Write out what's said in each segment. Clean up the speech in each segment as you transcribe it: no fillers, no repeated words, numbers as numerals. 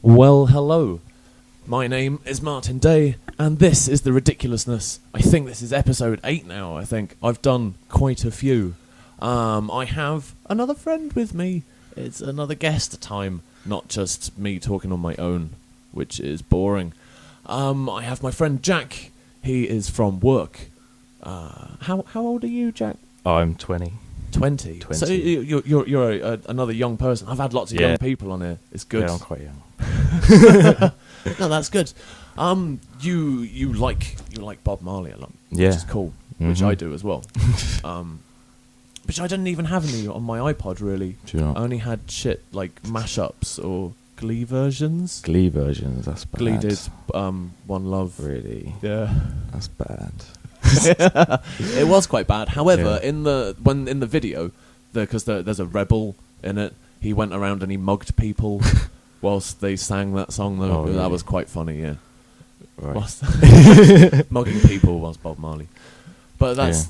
Well, hello. My name is Martin Day, and this is the Ridiculousness. I think this is episode 8 now, I think. I've done quite a few. I have another friend with me. It's another guest time, not just me talking on my own, which is boring. I have my friend Jack. He is from work. How old are you, Jack? I'm 20. 20. So you're another young person. I've had lots of young people on here. It's good. Yeah, I'm quite young. No, that's good. You like Bob Marley a lot, Yeah. which is cool. Which I do as well. Which I didn't even have any on my iPod really. Do you not? I only had shit like mashups or Glee versions. Glee versions, that's bad. Glee did One Love. Really? Yeah. That's bad. It was quite bad. However, Yeah. in the video, because there's a rebel in it, he went around and he mugged people whilst they sang that song. Though Oh, really? That was quite funny. Yeah, Right. mugging people whilst Bob Marley. But that's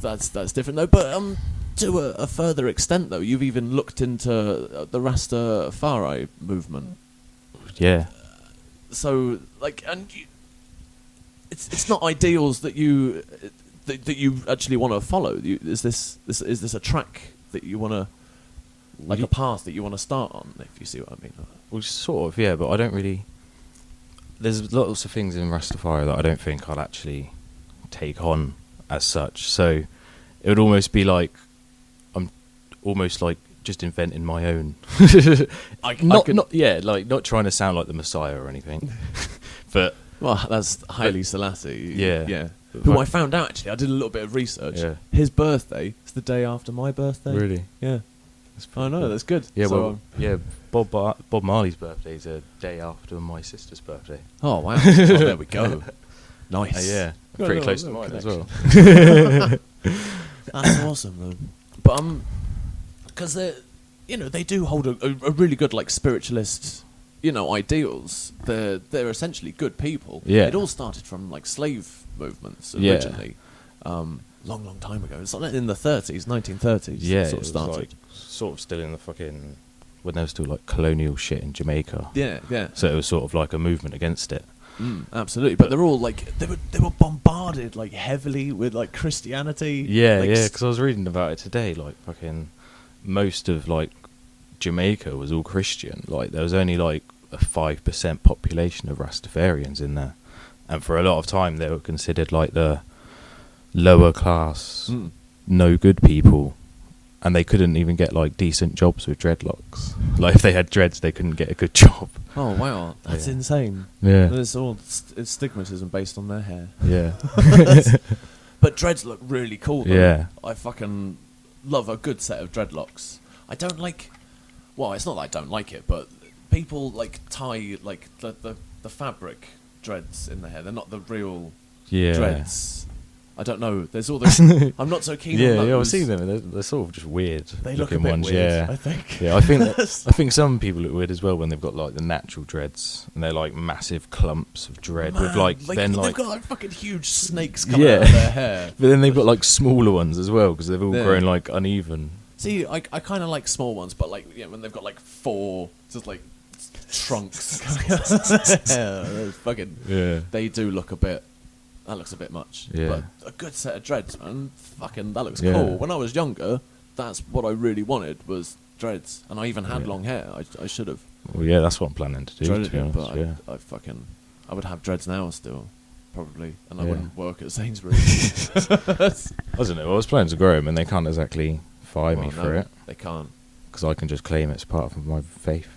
different though. But to a further extent though, you've even looked into the Rastafari movement. Yeah. So like, and it's not ideals that you actually want to follow. Is this a track that you want to, like a path that you want to start on? If you see what I mean. Well, sort of, yeah, but I don't really... There's lots of things in Rastafari that I don't think I'll actually take on as such. So it would almost be like I'm almost like just inventing my own. Not trying to sound like the Messiah or anything, but Well, that's Haile Selassie. Yeah. Who I found out actually. I did a little bit of research. Yeah. His birthday is the day after my birthday. Really, Yeah. I know. cool. That's good. Yeah, So, Bob Marley's birthday is a day after my sister's birthday. oh wow. Oh, there we go. Nice. Yeah, Got a pretty little- close to little mine as connection. well. That's awesome, though. But because they do hold a really good like spiritualist, ideals. They're essentially good people. Yeah. It all started from like slave movements Yeah. originally, long time ago. It's like in the 30s, 1930s. Yeah, sort of it was started. like sort of still in the fucking when there was still like colonial shit in Jamaica. Yeah. So it was sort of like a movement against it. Absolutely, but they're all like they were bombarded like heavily with like Christianity. Yeah, like, because I was reading about it today. Like fucking most of like Jamaica was all Christian. Like there was only like a 5% population of Rastafarians in there, and for a lot of time they were considered like the lower class, no good people, and they couldn't even get like decent jobs with dreadlocks. Like if they had dreads, they couldn't get a good job. Oh wow, that's Yeah. insane. Yeah, It's all it's stigmatism based on their hair. yeah, But dreads look really cool though. Yeah. I fucking love a good set of dreadlocks. I don't like, well, it's not that I don't like it, but people like tie like the fabric dreads in their hair. They're not the real yeah. dreads. I don't know. There's all this. I'm not so keen on those. Yeah, I've seen them. They're sort of just weird. They look a looking bit ones. weird, Yeah, I think. yeah. I think some people look weird as well when they've got like the natural dreads and they're like massive clumps of dread with Man, then they've like. got like fucking huge snakes coming out of their hair. But then they've got like smaller ones as well because they've all Yeah. grown like uneven. See, I kind of like small ones, but like when they've got like 4 just like trunks coming out of their hair, fucking. Yeah. They do look a bit. That looks a bit much. Yeah. But a good set of dreads, man. Fucking, that looks Yeah. cool. When I was younger, that's what I really wanted was dreads, and I even had Yeah. long hair. I should have Well, yeah, that's what I'm planning to do. dreaded To be it, honest, but yeah. I would have dreads now still, probably, and I Yeah. wouldn't work at Sainsbury's. I don't know. I was planning to grow them, and they can't exactly fire me Well, for no, it They can't. because I can just claim it's part of my faith.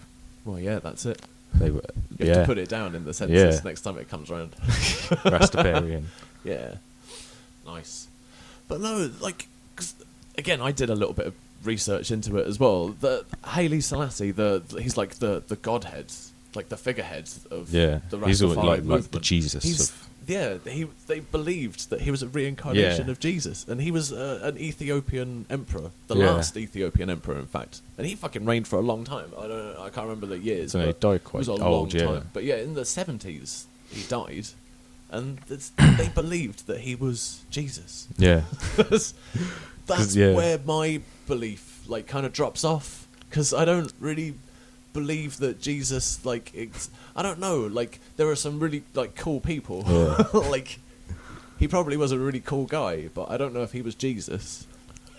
Well, yeah, that's it. They were, You have yeah, to put it down in the census Yeah. next time it comes around. Rastafarian. Yeah, nice. But no, like, 'cause, again, I did a little bit of research into it as well. The Haile Selassie, he's like the godhead, like the figurehead of Yeah, the he's Rastafari like movement. the Jesus. They believed that he was a reincarnation Yeah. of Jesus, and he was an Ethiopian emperor, the Yeah. last Ethiopian emperor, in fact. And he fucking reigned for a long time. I can't remember the years. So he but died it quite was a old, long yeah. time. But yeah, in the 70s he died, and they believed that he was Jesus. Yeah, That's yeah. where my belief like kind of drops off, because I don't really believe that Jesus, like, I don't know, like, there are some really, like, cool people. Yeah. Like, he probably was a really cool guy, but I don't know if he was Jesus.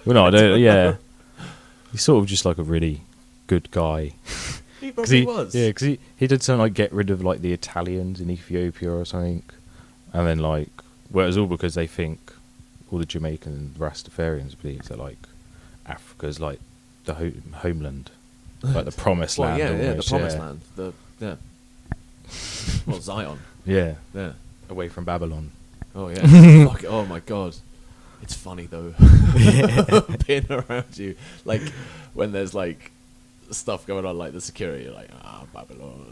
Well, no, I don't. Yeah, he's sort of just like a really good guy. He probably was. Yeah, because he did something like get rid of like the Italians in Ethiopia or something, and then like, well, it was all because they think all the Jamaican Rastafarians believe that like Africa's like the homeland, like the promised Well, land. yeah, almost, the promised land. Well, Zion. Yeah, Yeah. away from Babylon. Oh yeah. Fuck it. Oh my god. It's funny though. Being around you, like when there's like stuff going on, like the security, you're like, Babylon.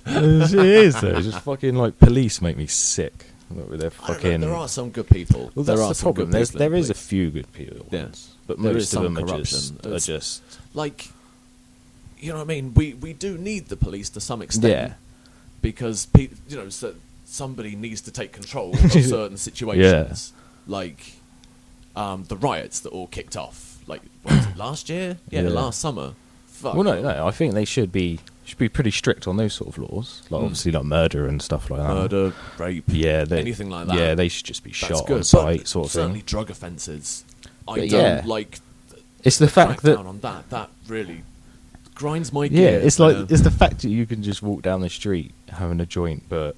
It is though. It's just fucking like police make me sick. With their I don't fucking. know, there are some good people. Well, there that's are the some problem. good people There in is a police. few good people, Yeah. ones, but There most is of some them corruption. are It's just. Like, you know what I mean? We do need the police to some extent. Yeah. Because somebody needs to take control of certain situations. Like the riots that all kicked off. Like what was it, last year? Yeah, Yeah. last summer. Fuck. Well, no. I think they should be pretty strict on those sort of laws. Like obviously, like murder and stuff like that. Murder, rape, Yeah, anything like that. Yeah, they should just be That's shot good. on sight, But sort of certainly thing. drug offences. I But don't yeah. like. It's the fact that crackdown on that really grinds my yeah, gears. it's like man. it's the fact that you can just walk down the street having a joint, but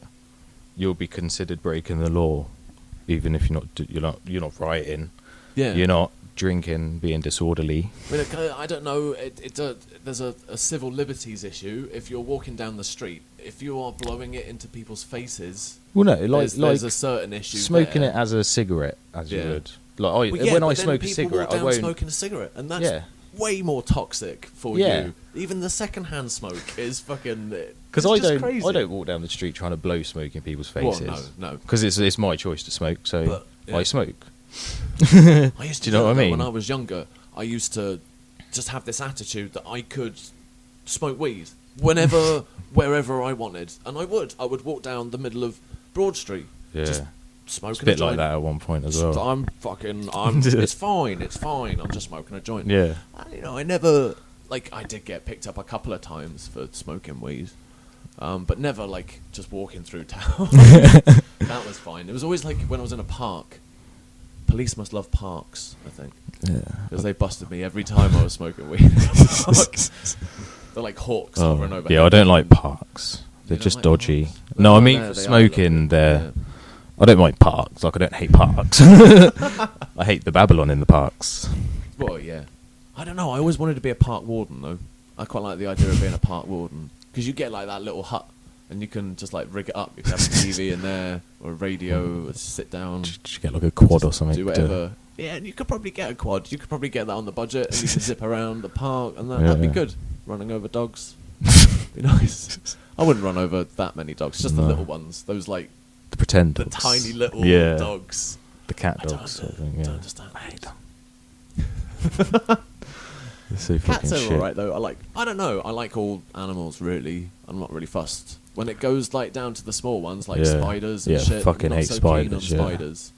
you'll be considered breaking the law, even if you're not rioting. yeah. You're not drinking, being disorderly. I mean, I don't know. There's a civil liberties issue. If you're walking down the street, if you are blowing it into people's faces, Well, no, there's a certain issue. smoking there. it as a cigarette, as you Yeah. would. Like Well, yeah, when but I then smoke a people cigarette, walk I down won't. smoking a cigarette, and that's Yeah. way more toxic for Yeah. you. Even the second-hand smoke is fucking. Because it's I just don't, crazy. I don't walk down the street trying to blow smoke in people's Well, faces. no. Because it's my choice to smoke, so But, yeah. I smoke. I used to Do you know what I that mean? When I was younger, I used to just have this attitude that I could smoke weed whenever, wherever I wanted, and I would. I would walk down the middle of Broad Street, Yeah, just smoking it's a bit joint. like that at one point as well. I'm it's fine. I'm just smoking a joint. Yeah, And, I never I did get picked up a couple of times for smoking weed, but never just walking through town. That was fine. It was always when I was in a park. Police must love parks, I think, yeah. because they busted me every time I was smoking weed. In a park. They're like hawks hovering over. Yeah, I don't like parks. They're don't just like dodgy. parks? No, I Oh, mean they for are smoking, lovely. they're. Yeah. I don't like parks. Like I don't hate parks. I hate the Babylon in the parks. Well, yeah. I don't know. I always wanted to be a park warden, though. I quite like the idea of being a park warden because you get that little hut, and you can just rig it up. You can have a TV in there or a radio, or sit down, Just get like a quad or something. do whatever. Yeah, and you could probably get a quad. You could probably get that on the budget, and you could zip around the park, and that'd be Yeah. good. Running over dogs, be nice. I wouldn't run over that many dogs. Just the No. little ones. Those The pretend the dogs. tiny little Yeah. dogs. The cat I don't dogs. Sort of thing, yeah. don't understand. I hate them. They're so fucking Cats are shit. alright though. I don't know. I like all animals really. I'm not really fussed. When it goes down to the small ones like Yeah. spiders and Yeah, shit. fucking I'm not hate so spiders, Keen on yeah. spiders.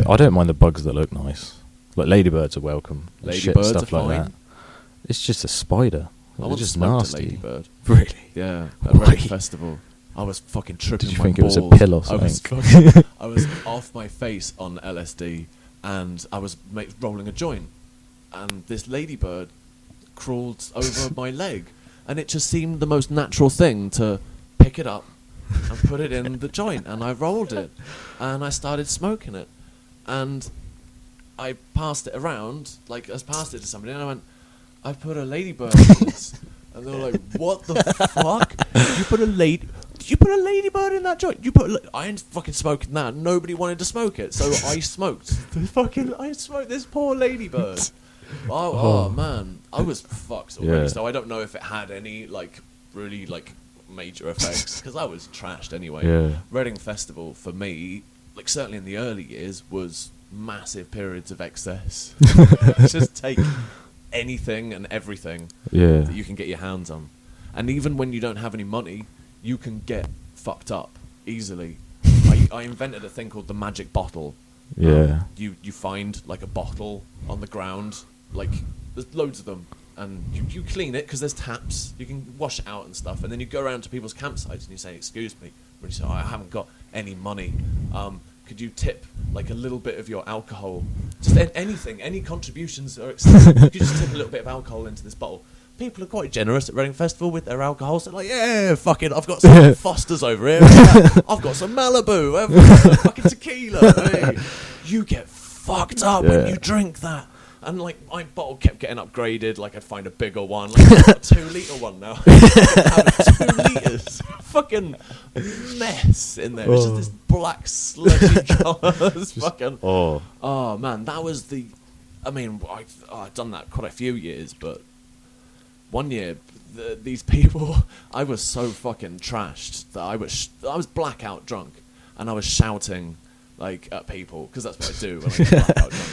I don't mind the bugs that look nice. Like ladybirds are welcome. And shit, Ladybirds stuff are like fine. that. It's just a spider. I They're once just smoked nasty. a ladybird. Really? Yeah, at a Why? Reading festival. I was fucking tripping. Did you my think it was a balls. pill or I was something? I was off my face on LSD, and I was rolling a joint, and this ladybird crawled over my leg, and it just seemed the most natural thing to pick it up and put it in the joint, and I rolled it, and I started smoking it, and I passed it around, I passed it to somebody, and I went, I put a ladybird in this. And they were like, what the fuck? You put a ladybird in that joint? I ain't fucking smoking that. Nobody wanted to smoke it, so I smoked. I smoked this poor ladybird. Oh man, I was fucked already. Yeah. So I don't know if it had any really major effects because I was trashed anyway. Yeah. Reading Festival for me, certainly in the early years, was massive periods of excess. Just take anything and everything Yeah. that you can get your hands on, and even when you don't have any money, you can get fucked up easily. I invented a thing called the magic bottle. Yeah. You find a bottle on the ground, there's loads of them, and you clean it because there's taps. You can wash it out and stuff, and then you go around to people's campsites and you say, "Excuse me," when you say, "I haven't got any money. Could you tip like a little bit of your alcohol? Just anything, any contributions are accepted. You could just tip a little bit of alcohol into this bottle." People are quite generous at Reading Festival with their alcohol. So like, yeah, fuck it, I've got some Fosters over here. I've got some Malibu. I've got fucking tequila. Hey, you get fucked up when you drink that. And like my bottle kept getting upgraded. Like I'd find a bigger one. Like I've got a 2 litre one now. Have 2 litres. Fucking mess in there. It's just this black sludgy colours. Fucking. Oh man, that was the. I mean, I've done that quite a few years, but one year these people, I was so fucking trashed that I was blackout drunk, and I was shouting like at people because that's what I do when I get blackout drunk.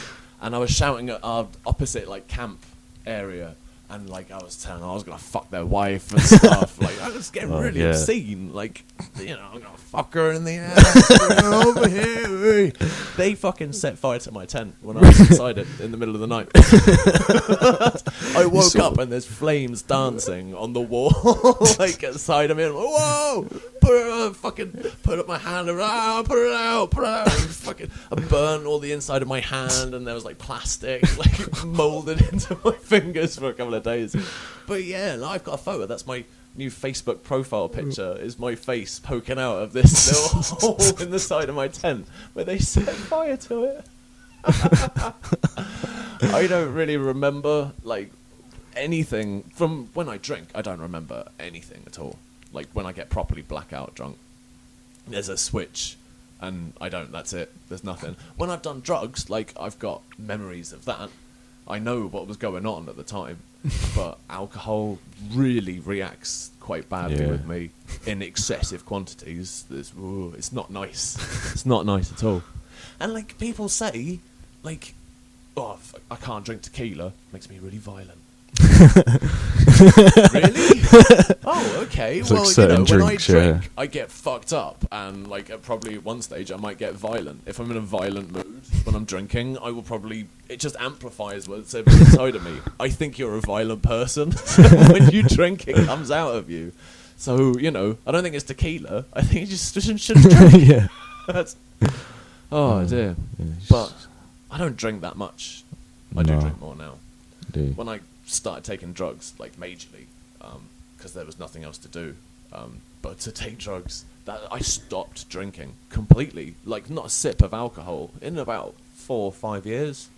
And I was shouting at our opposite like camp area, and like I was telling them I was gonna fuck their wife and stuff. Like I was getting really obscene. Like, you know, I'm gonna fuck her in the ass over here. They fucking set fire to my tent when I was inside it in the middle of the night. I woke up and there's flames dancing on the wall, like outside of me. Whoa! Put up my hand around, put it out. And I burned all the inside of my hand, and there was like plastic like molded into my fingers for a couple of days. But yeah, I've got a photo. That's my new Facebook profile picture. Is my face poking out of this little hole in the side of my tent where they set fire to it. I don't really remember like anything from when I drink. I don't remember anything at all. Like when I get properly blackout drunk, there's a switch, and that's it. There's nothing. When I've done drugs, like I've got memories of that. I know what was going on at the time, but alcohol really reacts quite badly with me in excessive quantities. It's not nice. It's not nice at all. And like people say, like, oh, I can't drink tequila. Makes me really violent. Really? Oh, okay. It's well, like you know, when drinks, I drink, I get fucked up, and like probably at one stage I might get violent. If I'm in a violent mood when I'm drinking, I will probably. It just amplifies what's inside of me. I think you're a violent person when you drink. It comes out of you. So you know, I don't think it's tequila. I think you just shouldn't drink. That's. Oh dear. But I don't drink that much. I do drink more now. When I started taking drugs, like majorly, because there was nothing else to do but to take drugs, that I stopped drinking completely. Like not a sip of alcohol in about 4 or 5 years,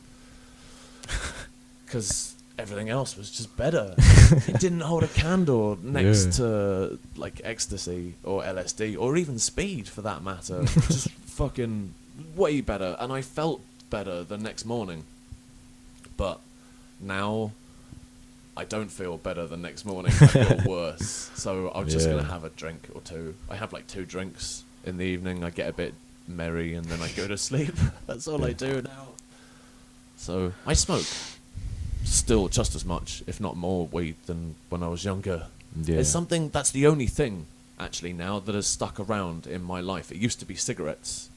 because everything else was just better. It didn't hold a candle next to like ecstasy or LSD or even speed for that matter. Just fucking way better, and I felt better the next morning. But now I don't feel better the next morning. I feel worse. So I'm just going to have a drink or two. I have like 2 drinks in the evening. I get a bit merry and then I go to sleep. That's all I do now. So I smoke still just as much, if not more, weed than when I was younger. It's something that's the only thing actually now that has stuck around in my life. It used to be cigarettes.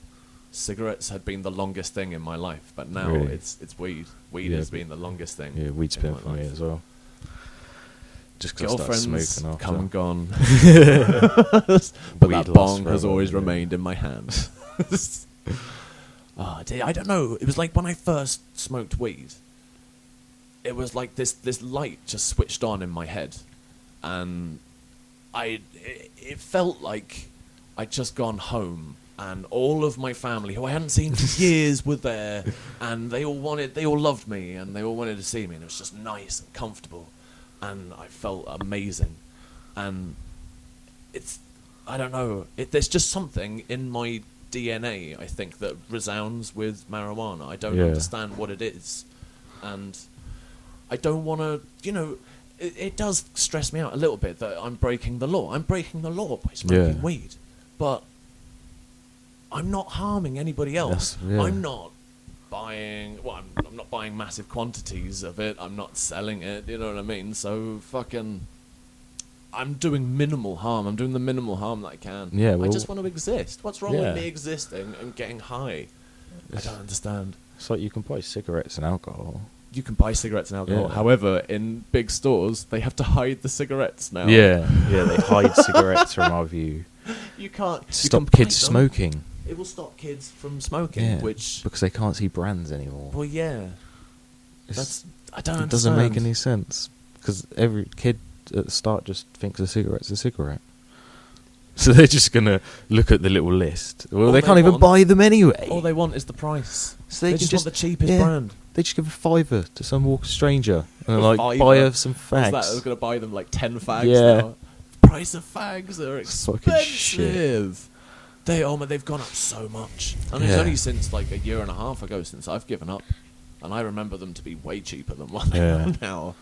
Cigarettes had been the longest thing in my life, but now it's weed. Weed has been the longest thing. Yeah, weed's been for me as well. Just because I started smoking after. Come and gone. But that bong has always remained in my hand. I don't know. It was like when I first smoked weed, it was like this light just switched on in my head, and it felt like I'd just gone home. And all of my family, who I hadn't seen for years, were there, and they all loved me, and they all wanted to see me, and it was just nice and comfortable, and I felt amazing. And I don't know, there's just something in my DNA, I think, that resounds with marijuana. I don't understand what it is, and I don't want to, you know, it does stress me out a little bit that I'm breaking the law. I'm breaking the law by smoking weed, but I'm not harming anybody else. I'm not buying. Well, I'm not buying massive quantities of it. I'm not selling it. You know what I mean? So I'm doing minimal harm. I'm doing the minimal harm that I can. Yeah. Well, I just want to exist. What's wrong with me existing and getting high? I don't understand. It's like you can buy cigarettes and alcohol. you can buy cigarettes and alcohol. Yeah. However, in big stores, they have to hide the cigarettes now. Yeah, they hide cigarettes from our view. You can't Stop kids smoking. It will stop kids from smoking, Yeah, which... because they can't see brands anymore. Well, yeah. I don't understand. It doesn't make any sense, because every kid at the start just thinks a cigarette's a cigarette. So they're just going to look at the little list. Well, they can't even buy them anyway. All they want is the price. So they just want the cheapest brand. They just give a $5 to some walk stranger and buy her some fags. I was going to buy them like 10 fags now. Price of fags are expensive. They've gone up so much. And it's only since like a year and a half ago since I've given up. And I remember them to be way cheaper than what they are now.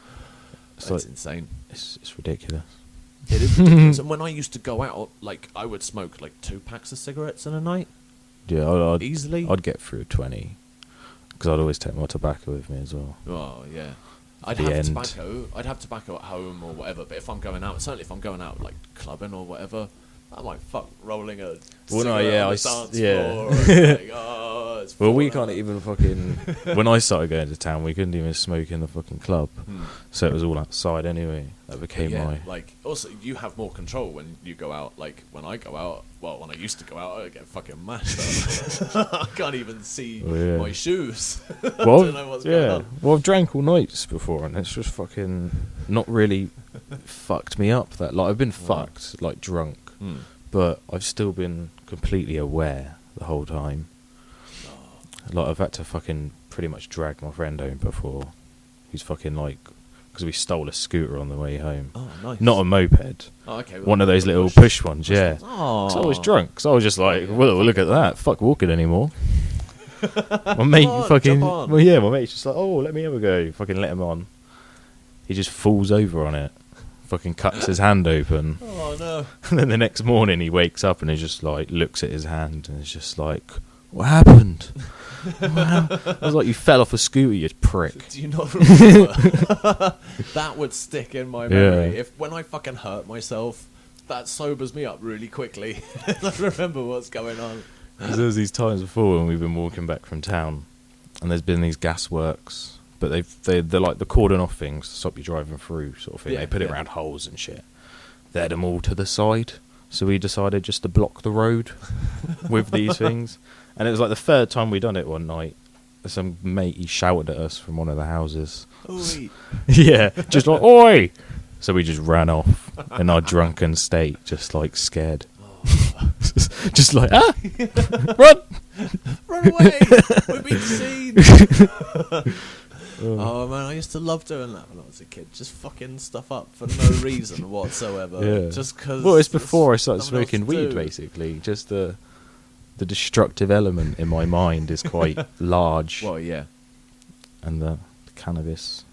It's insane. It's ridiculous. It is ridiculous. And when I used to go out, like, I would smoke like 2 packs of cigarettes in a night. Yeah, easily. I'd get through 20. Because I'd always take my tobacco with me as well. Oh, yeah. I'd have tobacco at home or whatever. But if I'm going out, certainly if I'm going out, like, clubbing or whatever, I might rolling a cigarette on the dance floor. It's well, we can't even fucking... When I started going to town, we couldn't even smoke in the fucking club. So it was all outside anyway. That became also, you have more control when you go out. Like, when I go out, when I used to go out, I'd get fucking mashed up. I can't even see my shoes. I don't know what's going on. Well, I've drank all nights before, and it's just fucking not really fucked me up. I've been fucked, like, drunk. But I've still been completely aware the whole time. I've had to fucking pretty much drag my friend home before. He's fucking because we stole a scooter on the way home. Oh, nice. Not a moped. Oh, okay. One of those little push ones, yeah. Oh. Because I was drunk. So I was just like, well, look at that. Fuck walking anymore. My mate my mate's just like, oh, let me have a go. Fucking let him on. He just falls over on it. Fucking cuts his hand open. Oh no. And then the next morning he wakes up and he just looks at his hand and is just like, what happened? I was like, you fell off a scooter, you prick. Do you not remember? That would stick in my memory. Yeah. When I fucking hurt myself, that sobers me up really quickly. I remember what's going on. Because there was these times before when we've been walking back from town and there's been these gas works. But they're like the cordon off things to stop you driving through sort of thing. They put it around holes and shit. They had them all to the side. So we decided just to block the road with these things. And it was like the third time we'd done it one night. Some mate, he shouted at us from one of the houses. Oi. Yeah, just like, oi! So we just ran off in our drunken state, just like scared. Oh. Just like, run! Run away! We've been seen! Oh man, I used to love doing that when I was a kid. Just fucking stuff up for no reason whatsoever. Yeah. Just because. Well, it's before I started smoking weed, basically. Just the destructive element in my mind is quite large. Well, yeah. And the cannabis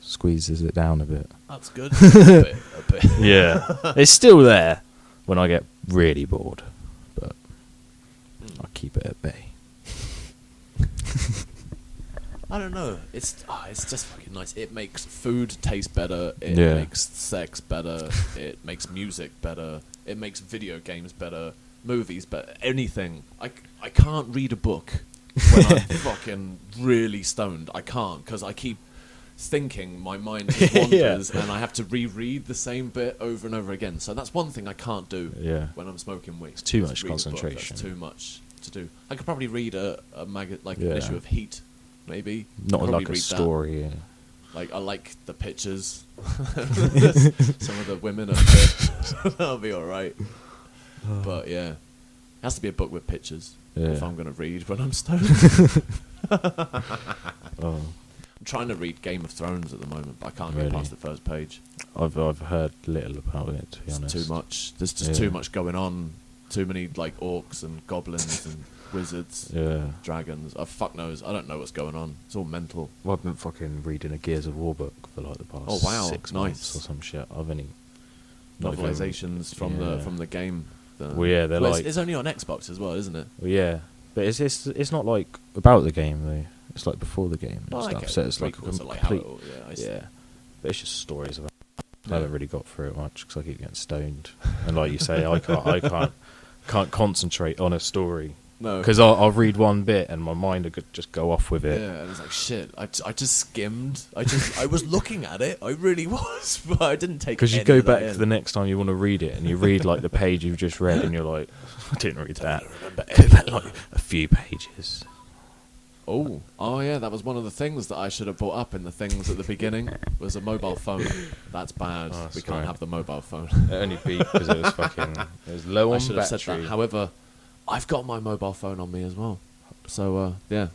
squeezes it down a bit. That's good. a bit. Yeah. It's still there when I get really bored. But I keep it at bay. I don't know. It's just fucking nice. It makes food taste better. It makes sex better. It makes music better. It makes video games better. Movies better. Anything. I can't read a book when I'm fucking really stoned. I can't because I keep thinking my mind just wanders and I have to reread the same bit over and over again. So that's one thing I can't do when I'm smoking weed. It's too much concentration. That's too much to do. I could probably read an issue of Heat. Maybe not like a story. Yeah. Like I like the pictures. Some of the women are fit. That'll be all right. But yeah, it has to be a book with pictures if I'm going to read when I'm stoned. I'm trying to read Game of Thrones at the moment, but I can't get past the first page. I've heard little about it, to be honest. Too much. There's just too much going on. Too many like orcs and goblins and wizards, dragons. Fuck knows. I don't know what's going on. It's all mental. Well, I've been fucking reading a Gears of War book for like the past 6 months or some shit. I've only novelizations from the game. They're like it's only on Xbox as well, isn't it? Well, yeah, but it's not like about the game though. It's like before the game and stuff. Okay. So it's like cool. complete. But it's just stories about. I haven't really got through it much because I keep getting stoned, and like you say, I can't concentrate on a story No. Because I'll read one bit and my mind will just go off with it. Yeah, and it's like, shit, I just skimmed. I was looking at it. I really was, but I didn't take. Because you go back to the next time you want to read it, and you read like the page you've just read, and you're like, I didn't read that. Go back like a few pages. Oh yeah, that was one of the things that I should have brought up in the things at the beginning. Was a mobile phone. That's bad. Oh, that's we can't right. have the mobile phone. It only beat because it was low I on should battery. have said that. However, I've got my mobile phone on me as well. So yeah,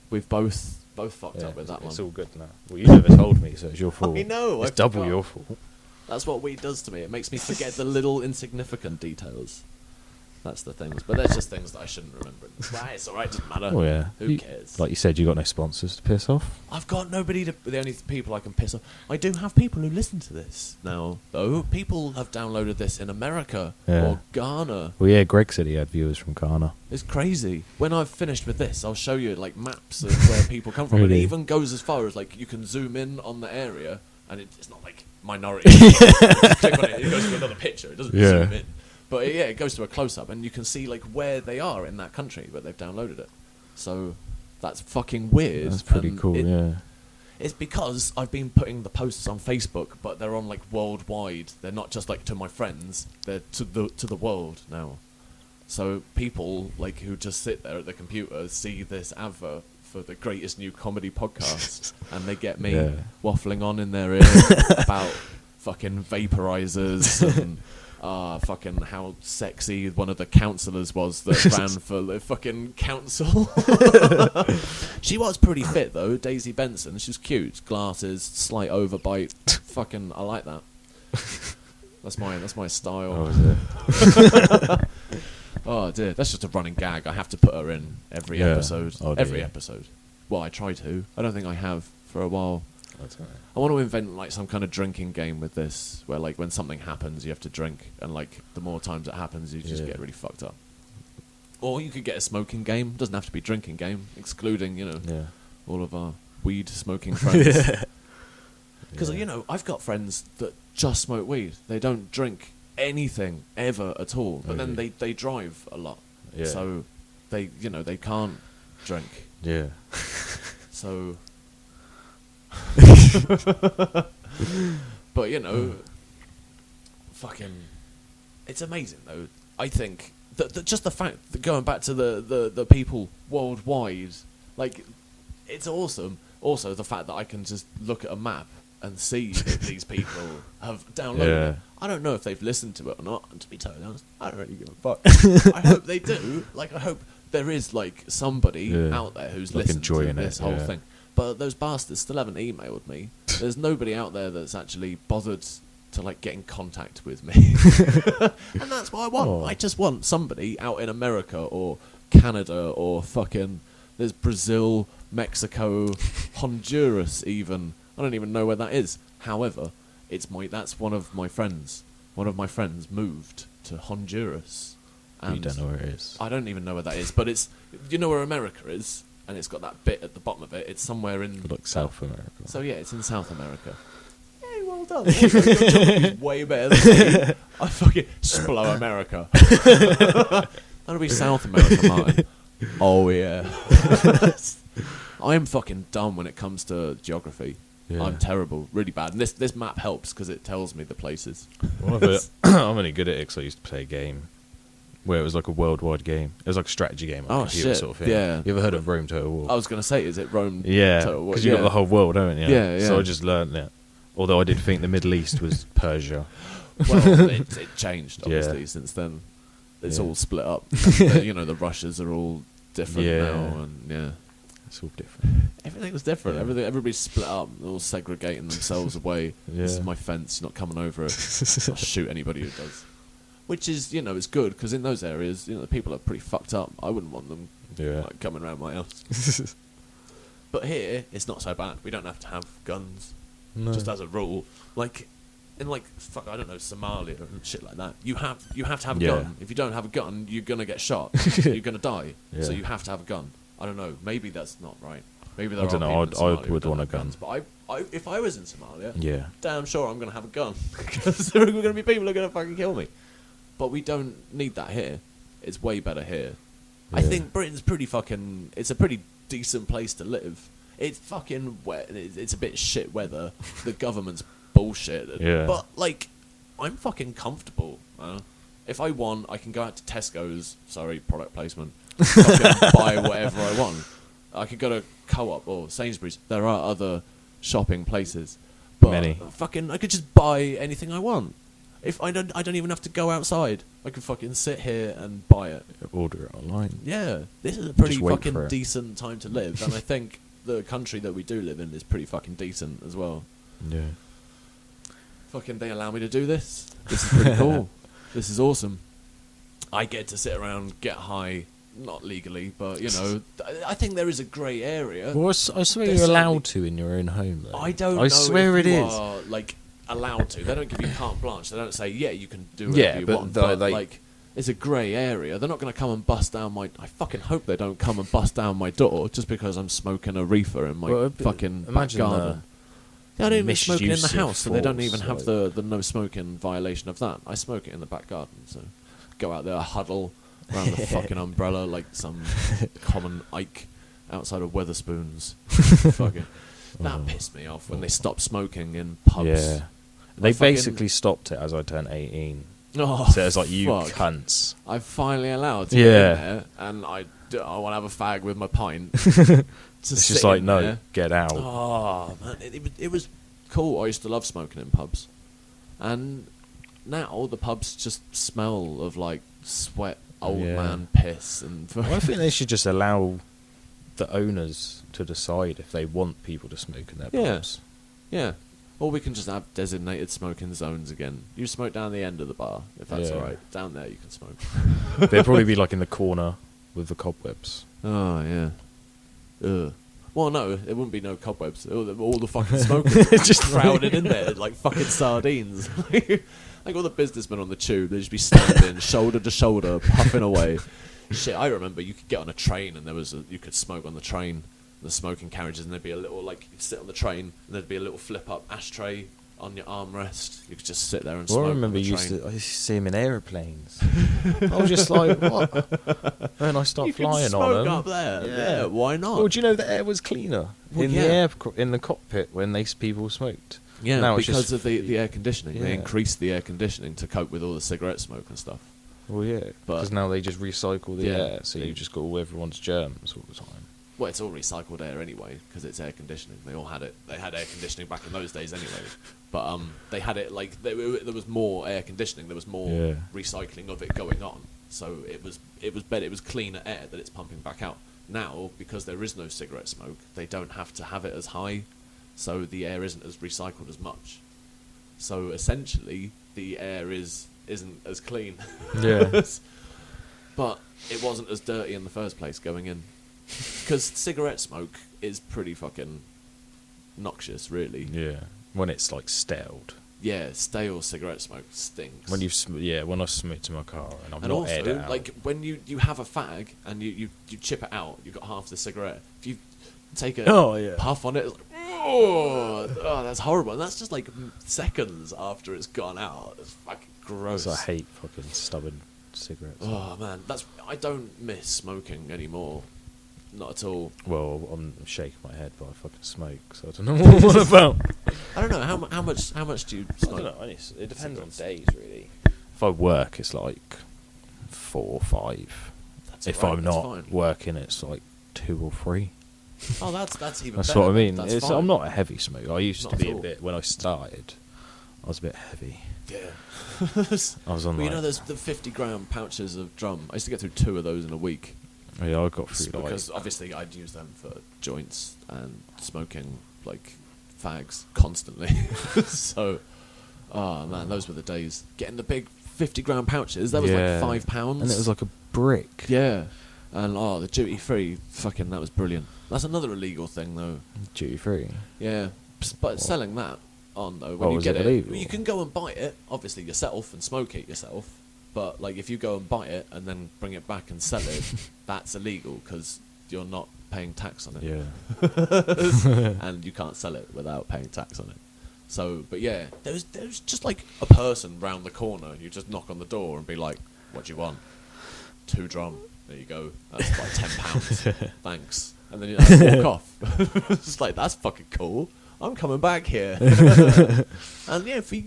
we've both fucked up with that one. It's all good now. Well, you never told me, so it's your fault. I know. It's double your fault. That's what weed does to me. It makes me forget the little insignificant details. That's the things. But there's just things that I shouldn't remember. Right, it's alright, doesn't matter. Oh yeah. Who cares? Like you said, you got no sponsors to piss off. I've got nobody to... The only people I can piss off... I do have people who listen to this now, though. People have downloaded this in America or Ghana. Well, yeah, Greg said he had viewers from Ghana. It's crazy. When I've finished with this, I'll show you like maps of where people come from. Really? It even goes as far as like you can zoom in on the area, and it's not like minority. Click on it, it goes to another picture. It doesn't zoom in. But yeah, it goes to a close-up, and you can see like where they are in that country, but they've downloaded it. So that's fucking weird. That's pretty cool. Yeah. It's because I've been putting the posts on Facebook, but they're on like worldwide. They're not just like to my friends. They're to the world now. So people like who just sit there at the computer see this advert for the greatest new comedy podcast, and they get me waffling on in their ear about fucking vaporizers and fucking how sexy one of the councillors was that ran for the fucking council. She was pretty fit though, Daisy Benson. She's cute, glasses, slight overbite. Fucking, I like that. That's my style. Oh, is it? Oh dear, that's just a running gag. I have to put her in every episode. Oh, every episode. Well, I try to. I don't think I have for a while. That's right. I want to invent like some kind of drinking game with this, where like when something happens, you have to drink, and like the more times it happens, you just get really fucked up. Or you could get a smoking game. Doesn't have to be drinking game, excluding all of our weed smoking friends. Because you know, I've got friends that just smoke weed. They don't drink anything ever at all. But then they drive a lot, so they they can't drink. Yeah. So. But fucking, it's amazing though. I think that just the fact that going back to the people worldwide, like, it's awesome. Also, the fact that I can just look at a map and see that these people have downloaded it. I don't know if they've listened to it or not, and to be totally honest, I don't really give a fuck. I hope they do. Like, I hope there is like somebody out there who's like listened to enjoying this whole thing. But those bastards still haven't emailed me. There's nobody out there that's actually bothered to like get in contact with me. And that's what I want. I just want somebody out in America or Canada or fucking, there's Brazil, Mexico, Honduras even. I don't even know where that is. However, that's one of my friends. One of my friends moved to Honduras. And you don't know where it is. I don't even know where that is, but it's, you know where America is? And it's got that bit at the bottom of it. It's somewhere in... Like South America. So yeah, it's in South America. Hey, well done. Your geography's way better than me. I fucking... Splo America. That'll be South America, Martin. Oh, yeah. I am fucking dumb when it comes to geography. Yeah. I'm terrible. Really bad. And this map helps because it tells me the places. I'm only good at it because I used to play a game where it was like a worldwide game. It was like a strategy game on computer sort of thing. Yeah. You ever heard of Rome Total War? I was going to say, is it Rome Total War? Because you got the whole world, haven't you? Yeah, yeah. So I just learned it. Although I did think the Middle East was Persia. Well, it changed, obviously, since then. It's all split up. And, the Russias are all different now. And it's all different. Everything was different. Yeah. Everybody's split up. They're all segregating themselves away. This is my fence. You're not coming over it. I'll shoot anybody who does. Which is, it's good, because in those areas, the people are pretty fucked up. I wouldn't want them like, coming around my house. But here, it's not so bad. We don't have to have guns, just as a rule. Like, in I don't know, Somalia and shit like that, you have to have a gun. If you don't have a gun, you're going to get shot. You're going to die. So you have to have a gun. I don't know. Maybe that's not right. Maybe there are people in Somalia I would want a gun. Guns, but if I was in Somalia, damn sure I'm going to have a gun. Because there are going to be people who are going to fucking kill me. But we don't need that here. It's way better here. I Yeah. think Britain's pretty fucking. It's a pretty decent place to live. It's fucking wet. It's a bit shit weather. The government's bullshit. Yeah. But like, I'm fucking comfortable. If I want, I can go out to Tesco's. Sorry, product placement. Fucking buy whatever I want. I could go to Co-op or Sainsbury's. There are other shopping places, but Many. fucking, I could just buy anything I want. If I don't even have to go outside. I could fucking sit here and buy it. Order it online. Yeah, this is a pretty Just wait for fucking it. decent time to live, and I think the country that we do live in is pretty fucking decent as well. Yeah. Fucking, they allow me to do this. This is pretty cool. This is awesome. I get to sit around, get high, not legally, but you know, I think there is a grey area. Well, I swear There's you're allowed certainly- to in your own home, though. I don't know. I swear if it you is. are, like, allowed to. They don't give you carte blanche. They don't say, yeah, you can do Yeah, whatever you but want. the- But like- like, it's a grey area. They're not going to come and bust down my. I fucking hope they don't come and bust down my door just because I'm smoking a reefer in my Well, fucking back imagine garden. Yeah, I don't even smoke it in the misuse of house, so they don't force, even have like- the no smoking violation of that. I smoke it in the back garden, so go out there, huddle around the fucking umbrella like some common Ike outside of Weatherspoons. Fucking, that pissed me off when they stopped smoking in pubs. Yeah. They fucking- basically stopped it as I turned 18. Oh, So it's like, you fuck. cunts. I'm finally allowed to get Yeah. in there, and I want to have a fag with my pint. It's just like, no, get out. Oh man, it was cool. I used to love smoking in pubs, and now the pubs just smell of like sweat, old Yeah. man piss, and Well, I think they should just allow the owners to decide if they want people to smoke in their Yeah. pubs. yeah. Or we can just have designated smoking zones again. You smoke down the end of the bar, if that's Yeah. all right. Down there you can smoke. They'd probably be like in the corner with the cobwebs. Oh yeah. Ugh. Well, no, it wouldn't be no cobwebs. All the fucking smokers just crowded in there like fucking sardines. Like all the businessmen on the tube, they'd just be standing shoulder to shoulder, puffing away. Shit, I remember you could get on a train and you could smoke on the train, the smoking carriages, and there'd be a little, like, you'd sit on the train and there'd be a little flip-up ashtray on your armrest. You could just sit there and Well, smoke I remember on the I train. used to see them in airplanes. I was just like, what? And I start You can flying smoke on them. up there. Yeah, why not? Well, do you know the air was cleaner Well, in yeah. the air in the cockpit when people smoked? Yeah, Now it's because just of the air conditioning. They Yeah. increased the air conditioning to cope with all the cigarette smoke and stuff. Well, yeah, But- because now they just recycle the Yeah. air, so you just got all everyone's germs all the time. Well, it's all recycled air anyway because it's air conditioning. They all had it. They had air conditioning back in those days anyway. But they had it like there was more air conditioning. There was more Yeah. recycling of it going on. So it was better. It was cleaner air that it's pumping back out. Now, because there is no cigarette smoke, they don't have to have it as high, so the air isn't as recycled as much. So essentially, the air isn't as clean. Yeah. But it wasn't as dirty in the first place going in. Because cigarette smoke is pretty fucking noxious, really. Yeah, when it's like staled. Yeah, stale cigarette smoke stinks. When when I smoked in my car and I'm and not aired it also, out. like, when you have a fag and you chip it out, you've got half the cigarette. If you take a Oh, yeah. puff on it, it's like, oh, that's horrible. And that's just like seconds after it's gone out. It's fucking gross. So I hate fucking stubborn cigarettes. Oh man, I don't miss smoking anymore. Not at all. Well, I'm shaking my head, but I fucking smoke, so I don't know what about. I don't know how much do you I smoke? don't know. It depends on Cigarettes. days, really. If I work, it's like 4 or 5. That's If alright, I'm that's not fine. working, it's like 2 or 3. Oh, that's even That's better. what I mean. That's fine. I'm not a heavy smoker. I used Not to be at a all. bit when I started. I was a bit heavy. Yeah. I was on Well, you like, know, there's the 50-gram pouches of drum. I used to get through 2 of those in a week. yeah, I got through like Because obviously I'd use them for joints and smoking, like, fags constantly. So, oh man, those were the days. Getting the big 50-gram pouches, that was Yeah. like £5. and it was like a brick. Yeah. And, the duty-free, fucking, that was brilliant. That's another illegal thing, though. Duty free. Yeah. But selling that on, though, when Oh, you was get it it, illegal? you can go and buy it, obviously, yourself and smoke it yourself. But, like, if you go and buy it and then bring it back and sell it, that's illegal because you're not paying tax on it. Yeah. And you can't sell it without paying tax on it. So, but yeah, there's just like a person round the corner. You just knock on the door and be like, "What do you want?" 2 drum. There you go. That's like £10. Thanks. And then you walk off. It's like, that's fucking cool. I'm coming back here. And yeah, for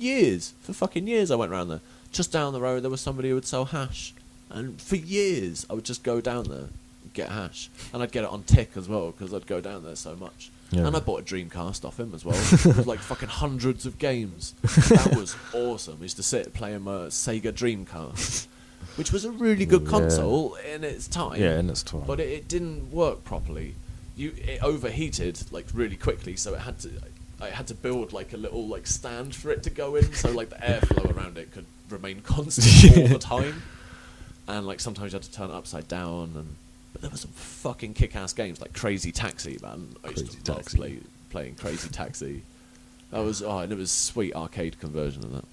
fucking years I went around there. Just down the road there was somebody who would sell hash. And for years I would just go down there and get hash. And I'd get it on tick as well because I'd go down there so much. Yeah. And I bought a Dreamcast off him as well. It was like fucking hundreds of games. That was awesome. I used to sit playing my Sega Dreamcast, which was a really good console in its time. Yeah, in its time. But it didn't work properly. It overheated like really quickly, so I had to build like a little like stand for it to go in, so like the airflow around it could remain constant all the time. And like sometimes you had to turn it upside down. But there were some fucking kick-ass games like Crazy Taxi, man. I used to love playing Crazy Taxi. And it was sweet arcade conversion of that.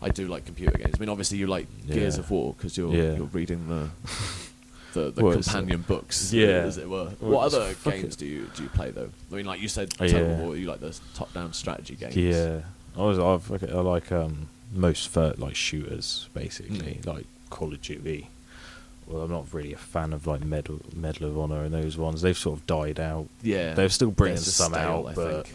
I do like computer games. I mean, obviously you like Gears of War because you're reading the companion books, as it were. What other games do you play though? I mean, like you said, Total War. You like the top-down strategy games. Yeah, I like most like shooters basically, like Call of Duty. Well, I'm not really a fan of like Medal of Honor and those ones. They've sort of died out. Yeah, they're still bringing some out, but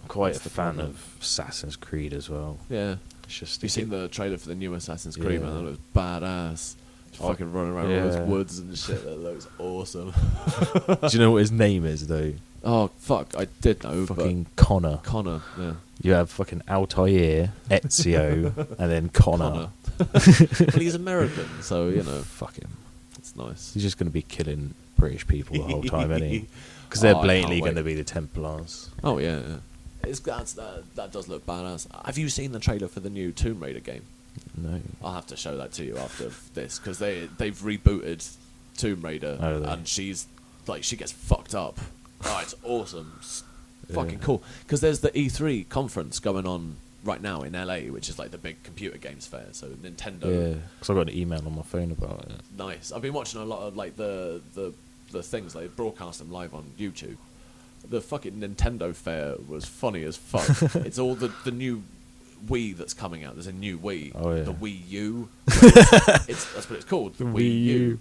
I'm quite a fan of Assassin's Creed as well. Yeah, it's just you seen the trailer for the new Assassin's Creed? Man, that looks badass. Fucking running around all those woods and shit. That looks awesome. Do you know what his name is though? Oh fuck, I did know. Fucking Connor. Connor. Yeah. You have fucking Altair, Ezio, and then Connor. Well, he's American, so you know. Fuck him. It's nice. He's just going to be killing British people the whole time, isn't he? Because they're blatantly going to be the Templars. Oh yeah. That does look badass. Have you seen the trailer for the new Tomb Raider game? No. I'll have to show that to you after this because they've rebooted Tomb Raider and she gets fucked up. Oh, it's awesome. It's fucking cool. Because there's the E3 conference going on right now in LA, which is like the big computer games fair. So Nintendo. Yeah, because I got an email on my phone about it. Nice. I've been watching a lot of like the things, like broadcast them live on YouTube. The fucking Nintendo fair was funny as fuck. It's all the new Wii that's coming out. There's a new Wii. Oh, yeah. The Wii U. That's what it's called. The Wii U.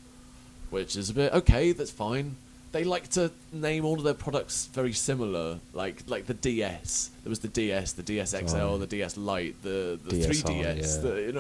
Which is a bit okay, that's fine. They like to name all of their products very similar, like the DS. There was the DS, the DS XL, the DS Lite, the 3DS, the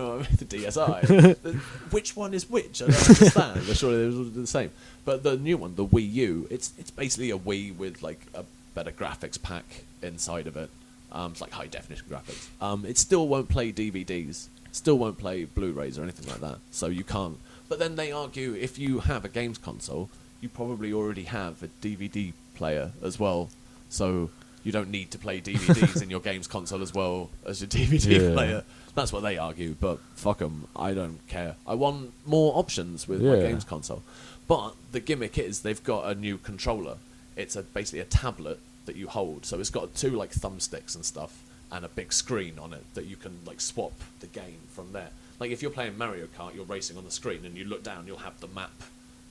DSi. Which one is which? I don't understand. But surely they're all the same. But the new one, the Wii U, it's basically a Wii with like a better graphics pack inside of it. It's like high definition graphics. It still won't play DVDs, still won't play Blu-rays or anything like that. So you can't. But then they argue if you have a games console, you probably already have a DVD player as well, so you don't need to play DVDs in your games console as well as your DVD player. That's what they argue, but fuck them. I don't care. I want more options with my games console. But the gimmick is they've got a new controller. It's basically a tablet that you hold, so it's got two like thumbsticks and stuff, and a big screen on it that you can like swap the game from there. Like if you're playing Mario Kart, you're racing on the screen, and you look down, you'll have the map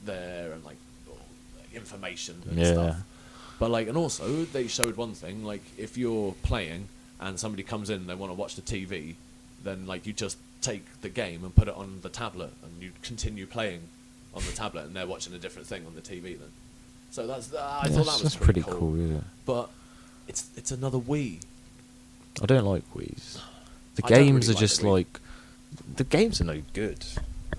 there and like information and stuff. But like, and also they showed one thing, like if you're playing and somebody comes in and they want to watch the TV, then like you just take the game and put it on the tablet and you continue playing on the tablet and they're watching a different thing on the TV then. So I thought that was pretty cool. Yeah. But it's another Wii. I don't like Wiis. The games are just like the games are no good.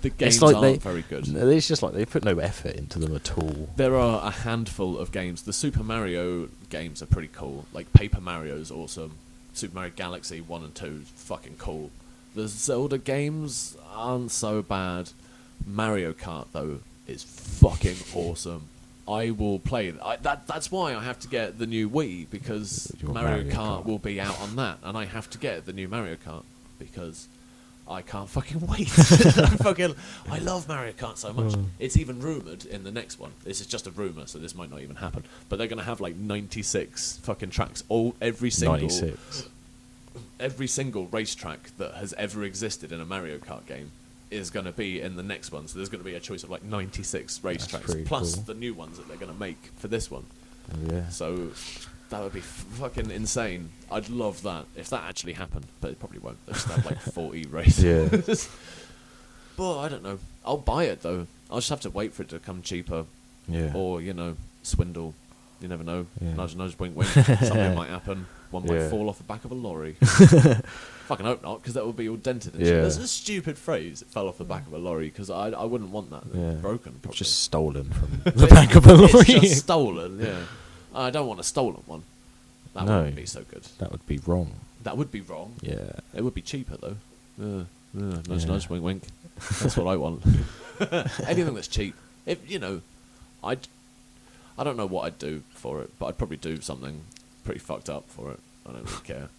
The games aren't very good. It's just like they put no effort into them at all. There are a handful of games. The Super Mario games are pretty cool. Like Paper Mario's awesome. Super Mario Galaxy 1 and 2 is fucking cool. The Zelda games aren't so bad. Mario Kart, though, is fucking awesome. I will play that's why I have to get the new Wii, because Mario Kart will be out on that, and I have to get the new Mario Kart because I can't fucking wait. I love Mario Kart so much. It's even rumoured in the next one. This is just a rumour, so this might not even happen. But they're going to have like 96 fucking tracks. Every single racetrack that has ever existed in a Mario Kart game is going to be in the next one. So there's going to be a choice of like 96 racetracks plus the new ones that they're going to make for this one. Yeah. So that would be fucking insane. I'd love that if that actually happened, but it probably won't. They'll just have like 40 races. Yeah. But I don't know. I'll buy it though. I'll just have to wait for it to come cheaper. Yeah. Or, swindle. You never know. Yeah. Nudge, nudge, wink, wink. Something might happen. One might Yeah. fall off the back of a lorry. Fucking hope not, because that would be all dented and Yeah. shit. That's a stupid phrase. It fell off the back of a lorry, because I wouldn't want that Yeah. broken. Probably. Just stolen from the back of a lorry. It's just stolen. Yeah. I don't want a stolen one. That No. wouldn't be so good. That would be wrong. That would be wrong. Yeah. It would be cheaper though. Nudge, Yeah. nudge, wink, wink. That's what I want. Anything that's cheap. If I don't know what I'd do for it, but I'd probably do something pretty fucked up for it. I don't really care.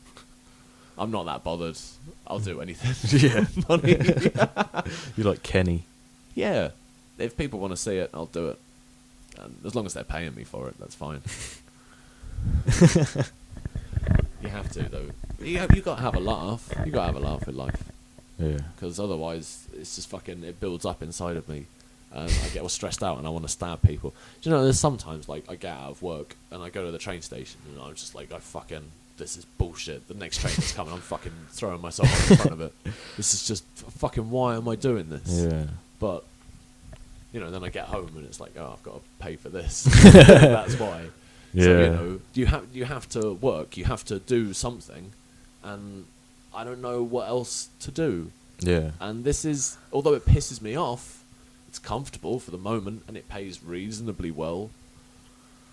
I'm not that bothered. I'll do anything. Yeah. Money. You're like Kenny. Yeah. If people want to see it, I'll do it. And as long as they're paying me for it, that's fine. You have to though. You got to have a laugh. You got to have a laugh with life. Yeah. Because otherwise, it's just it builds up inside of me. And I get all stressed out and I want to stab people. Do you know, there's sometimes, like, I get out of work and I go to the train station and I'm just like, this is bullshit. The next train that's coming, I'm fucking throwing myself on in front of it. This is just, fucking, why am I doing this? Yeah. But, then I get home and it's like, oh, I've got to pay for this. That's why. Yeah. So, you have to work, you have to do something, and I don't know what else to do. Yeah. And this is, although it pisses me off, it's comfortable for the moment and it pays reasonably well.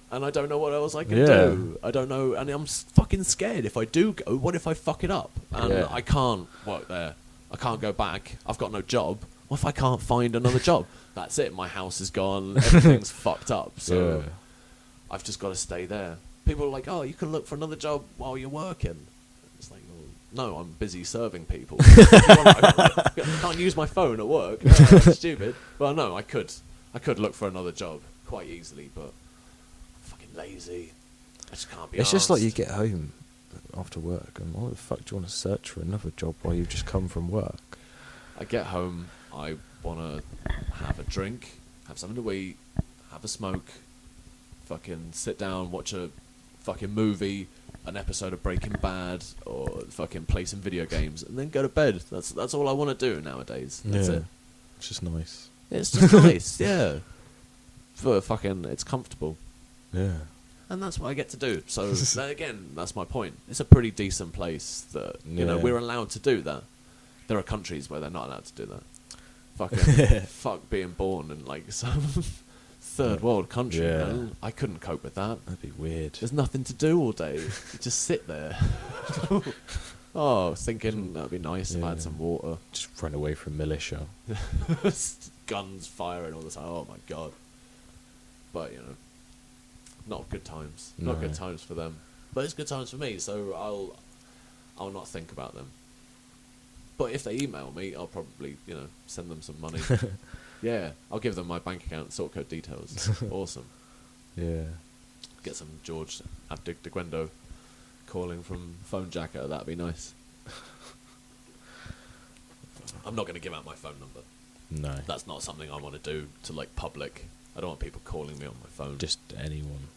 And I don't know what else I can do. I don't know, and I'm fucking scared. If I do go, what if I fuck it up? And I can't work there. I can't go back. I've got no job. What if I can't find another job? That's it. My house is gone. Everything's fucked up. So I've just got to stay there. People are like, oh, you can look for another job while you're working. It's like, well, no, I'm busy serving people. I can't use my phone at work. No, that's stupid. Well, no, I could look for another job quite easily, but I'm fucking lazy. I just can't be It's just arsed. like you get home after work and why the fuck do you want to search for another job while you've just come from work? I get home, I want to have a drink, have something to eat, have a smoke, fucking sit down, watch a fucking movie, an episode of Breaking Bad, or fucking play some video games, and then go to bed. That's all I want to do nowadays. That's it. It's just nice. It's just nice, yeah. It's comfortable. Yeah. And that's what I get to do. So, again, that's my point. It's a pretty decent place that, we're allowed to do that. There are countries where they're not allowed to do that. Fuck being born in, like, some third world country, man. I couldn't cope with that. That'd be weird. There's nothing to do all day. You just sit there. Thinking that'd be nice if I had some water. Just run away from militia. Guns firing all the time. Oh, my God. But, not good times. No. Not good times for them. But it's good times for me, so I'll not think about them. But if they email me, I'll probably, send them some money. Yeah, I'll give them my bank account, sort code details. Awesome. Yeah. Get some George Abdigdeguendo calling from phone jacker. That'd be nice. I'm not going to give out my phone number. No. That's not something I want to do to, like, public. I don't want people calling me on my phone. Just anyone.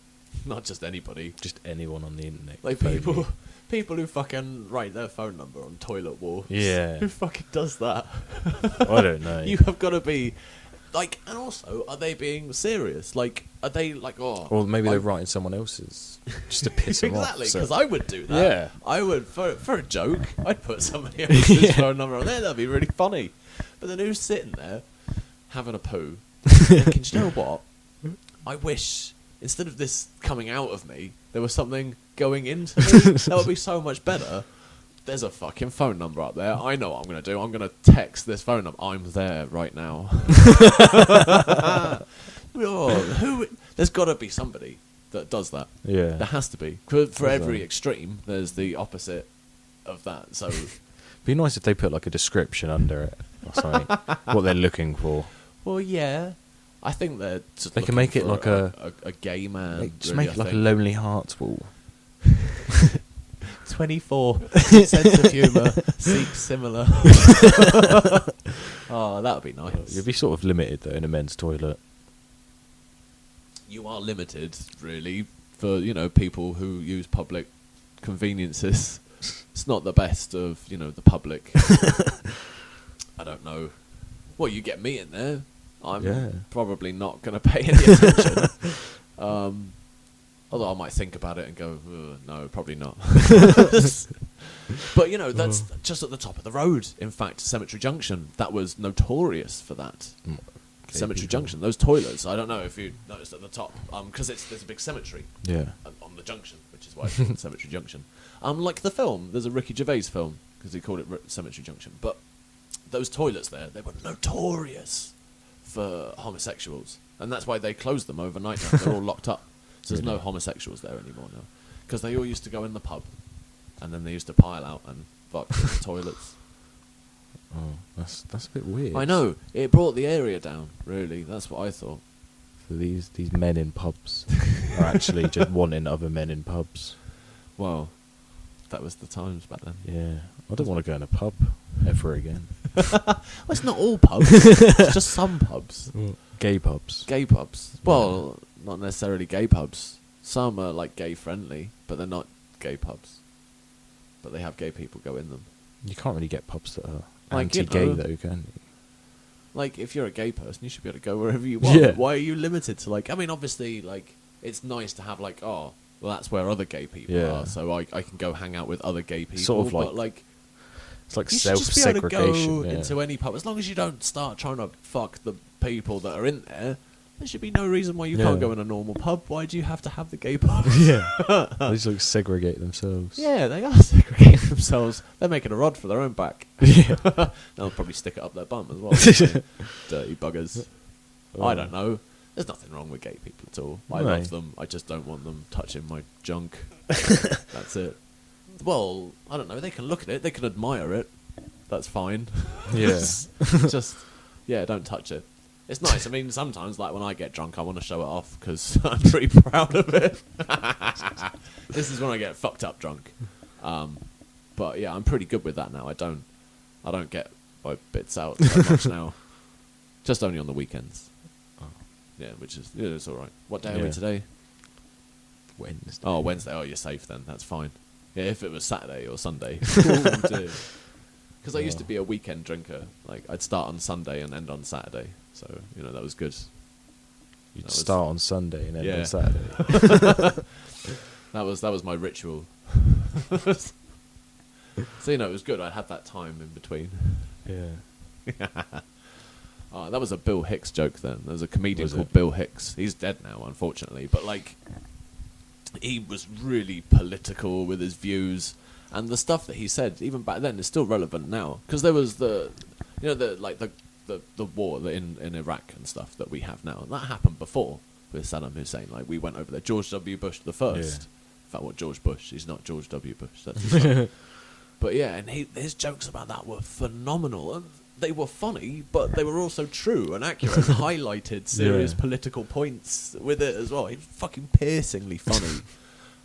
Not just anybody. Just anyone on the internet. Like, people who fucking write their phone number on toilet walls. Yeah. Who fucking does that? I don't know. You have got to be... Like, and also, are they being serious? Like, are they like, oh... Or maybe they're writing someone else's just to piss them off. Exactly, so- because I would do that. Yeah. I would, for a joke, I'd put somebody else's phone number on there. That'd be really funny. But then who's sitting there, having a poo, thinking, do you know what? I wish, instead of this coming out of me, there was something going into me. That would be so much better. There's a fucking phone number up there. I know what I'm going to do. I'm going to text this phone number. I'm there right now. There's got to be somebody that does that. Yeah. There has to be. For every extreme, there's the opposite of that. So, Be nice if they put like a description under it or something. What they're looking for. well, yeah. I think they're just They can looking make it for like a gay man. Like, just really, make it I like a think. Lonely Hearts wall. 24 sense of humour, seek similar. Oh, that would be nice. You'd be sort of limited though in a men's toilet. You are limited, really, for people who use public conveniences. It's not the best of the public. I don't know Well, you get me in there. I'm Yeah. probably not going to pay any attention. Although I might think about it and go, no, probably not. But, that's just at the top of the road. In fact, Cemetery Junction, that was notorious for that. Cemetery Junction, those toilets, I don't know if you noticed at the top, because there's a big cemetery on the junction, which is why it's called Cemetery Junction. Like the film, there's a Ricky Gervais film, because he called it Cemetery Junction. But those toilets there, they were notorious for homosexuals. And that's why they closed them overnight now. They're all locked up. So there's no homosexuals there anymore now. Because they all used to go in the pub, and then they used to pile out and fuck in the toilets. Oh, that's a bit weird. I know. It brought the area down, really. That's what I thought. So these men in pubs are actually just wanting other men in pubs. Well, that was the times back then. Yeah. I don't want to go in a pub ever again. Well, it's not all pubs. It's just some pubs. Gay pubs. Gay pubs. Well, not necessarily gay pubs. Some are like gay friendly, but they're not gay pubs. But they have gay people go in them. You can't really get pubs that are Like, anti-gay though, can you? Like, if you're a gay person, you should be able to go wherever you want. Yeah. Why are you limited to, like... I mean, obviously, like, it's nice to have, like, well, that's where other gay people are, so I can go hang out with other gay people. Sort of but, like... It's like You should just be able to self-segregation. go into any pub. As long as you don't start trying to fuck the people that are in there, there should be no reason why you can't go in a normal pub. Why do you have to have the gay pub? Yeah. They just like segregate themselves. Yeah, they are segregating themselves. They're making a rod for their own back. Yeah. They'll probably stick it up their bum as well. Dirty buggers. Oh. I don't know. There's nothing wrong with gay people at all. I love them. I just don't want them touching my junk. That's it. Well, I don't know. They can look at it. They can admire it. That's fine. Yeah. Just, don't touch it. It's nice. I mean, sometimes, like, when I get drunk, I want to show it off because I'm pretty proud of it. This is when I get fucked up drunk. But, yeah, I'm pretty good with that now. I don't get my bits out that much now. Just only on the weekends. Oh. Yeah, which is, it's all right. What day are we today? Wednesday. Oh, Wednesday. Oh, you're safe then. That's fine. Yeah, if it was Saturday or Sunday. Because I used to be a weekend drinker. Like, I'd start on Sunday and end on Saturday. So, that was good. You'd start on Sunday and end on Saturday. That was my ritual. So, it was good. I had that time in between. Yeah. That was a Bill Hicks joke then. There was a comedian called Bill Hicks. He's dead now, unfortunately. But, like, he was really political with his views. And the stuff that he said, even back then, is still relevant now. Because there was the war in Iraq and stuff that we have now. And that happened before with Saddam Hussein. Like, we went over there. George W. Bush the first. Yeah. In fact, what George Bush? He's not George W. Bush. That's his son. But yeah, and his jokes about that were phenomenal. And they were funny, but they were also true and accurate and highlighted serious political points with it as well. He was fucking piercingly funny.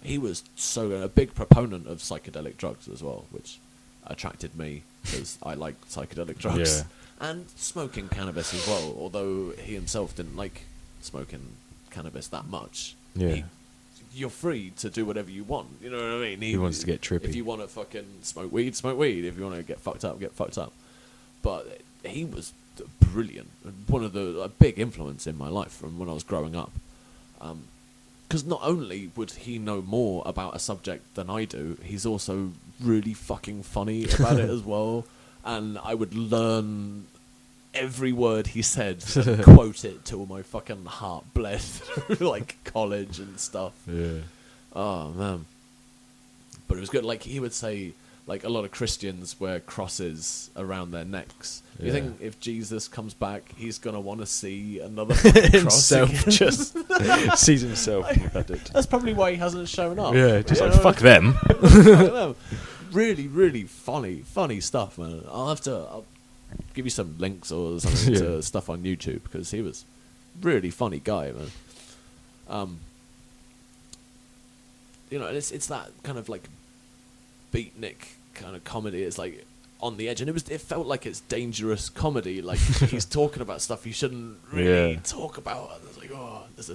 He was a big proponent of psychedelic drugs as well, which attracted me because I like psychedelic drugs. Yeah. And smoking cannabis as well, although he himself didn't like smoking cannabis that much. Yeah. You're free to do whatever you want. You know what I mean? He wants to get trippy. If you want to fucking smoke weed, smoke weed. If you want to get fucked up, get fucked up. But he was brilliant. One of a big influence in my life from when I was growing up. Because not only would he know more about a subject than I do, he's also really fucking funny about it as well. And I would learn every word he said and quote it till my fucking heart bled through like college and stuff. Yeah. Oh man. But it was good. Like he would say, like a lot of Christians wear crosses around their necks. Yeah. You think if Jesus comes back, he's gonna want to see another cross himself again? just sees himself embedded. That's probably why he hasn't shown up. Yeah, just You like know? fuck them. Fuck them. Really, really funny stuff, man. I'll give you some links or something to stuff on YouTube because he was really funny guy, man. It's that kind of like beatnik kind of comedy. It's like on the edge, and it felt like it's dangerous comedy. Like he's talking about stuff he shouldn't really talk about. And it's like, oh, there's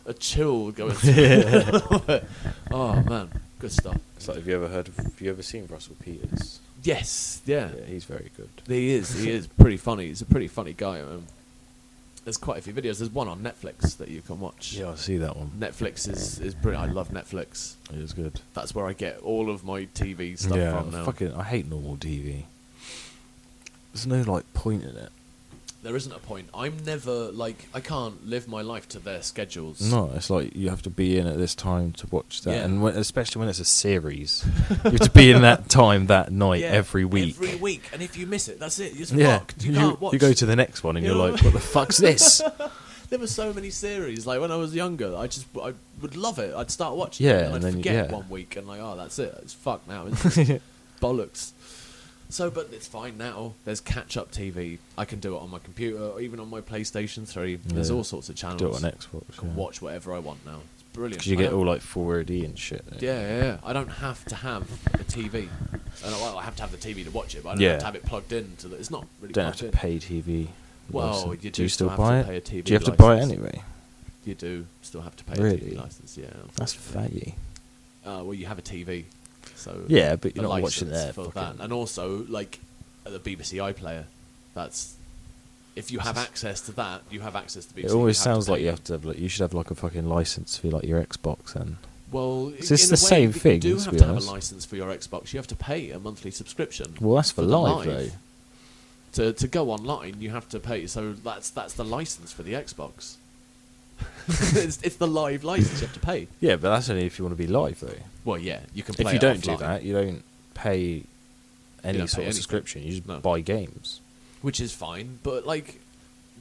a chill going through. Oh man, good stuff. It's like, have you ever seen Russell Peters? Yes, yeah. he's very good. He is pretty funny. He's a pretty funny guy. There's quite a few videos. There's one on Netflix that you can watch. Yeah, I see that one. Netflix is brilliant. I love Netflix. It is good. That's where I get all of my TV stuff from now. I hate normal TV. There's no like point in it. There isn't a point. I'm never like I can't live my life to their schedules. No, it's like you have to be in at this time to watch that, Yeah. and especially when it's a series, you have to be in that time that night every week. Every week, and if you miss it, that's it. You're fucked. You you, can't watch. you go to the next one, and you're like, "What the fuck's this?" There were so many series. Like when I was younger, I would love it. I'd start watching Yeah, it, and and I'd then forget one week, and like, oh, that's it. It's fucked now. It's just bollocks. So, but it's fine now. There's catch-up TV. I can do it on my computer, or even on my PlayStation 3. There's all sorts of channels. Do it on Xbox. I can watch whatever I want now. It's brilliant. Because you get all like 4D and shit. Yeah. I don't have to have a TV. I have to have the TV to watch it, but I don't have to have it plugged in. It's not really Don't have plugged to in. pay TV. Well, license. you do you still have buy to pay a TV it? Do you have to license. buy it anyway? You do still have to pay a Really? TV license, yeah. That's faggy. Well, you have a TV, so Yeah, but the you're not watching license there. for fucking- that, and also like the BBC iPlayer. That's if you have access to that, you have access to BBC. It always you have sounds to like pay. you have to have, like, you should have like a fucking license for like your Xbox and. Well, So it's in the a way, same you thing, do to have be to have a honest. license for your Xbox. You have to pay a monthly subscription. Well, that's for the live though. To go online, you have to pay. So that's the license for the Xbox. it's the live license you have to pay. Yeah, but that's only if you want to be live though. Well, yeah, you can play If you it don't do offline, that, you don't pay any don't pay sort of anything. subscription. You just No. buy games. which is fine. But like,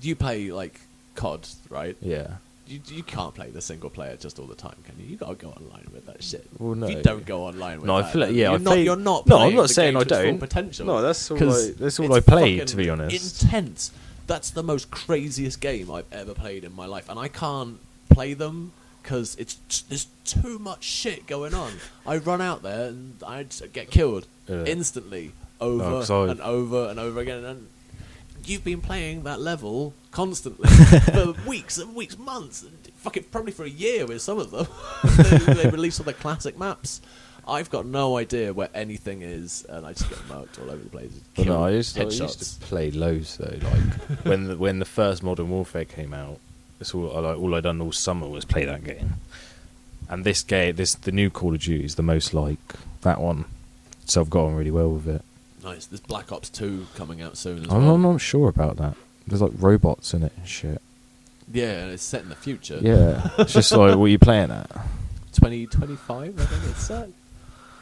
you play like COD, right? Yeah. You can't play the single player just all the time, can you? You gotta go online with that shit. Well, no. If you don't go online with No, I that, feel like- then yeah, you're I not. play- You're not. No, I'm playing not the saying game I to its full don't. potential. No, that's all 'Cause that's all it's I played, fucking to be honest. Intense. That's the most craziest game I've ever played in my life, and I can't play them because there's too much shit going on. I run out there and I just get killed instantly over 'cause I- and over and over again. And you've been playing that level constantly for weeks and weeks, months, and fucking probably for a year with some of them. they release all the classic maps. I've got no idea where anything is, and I just get marked all over the place. But no, I Headshots. used to play loads though. Like when the first Modern Warfare came out, that's all I done all summer was play that game. And this game, the new Call of Duty is the most like that one. So I've got on really well with it. Nice. There's Black Ops 2 coming out soon as I'm well. not sure about that. There's like robots in it and shit. Yeah, and it's set in the future. Yeah, it's just like what are you playing at? 2025, I think it's set.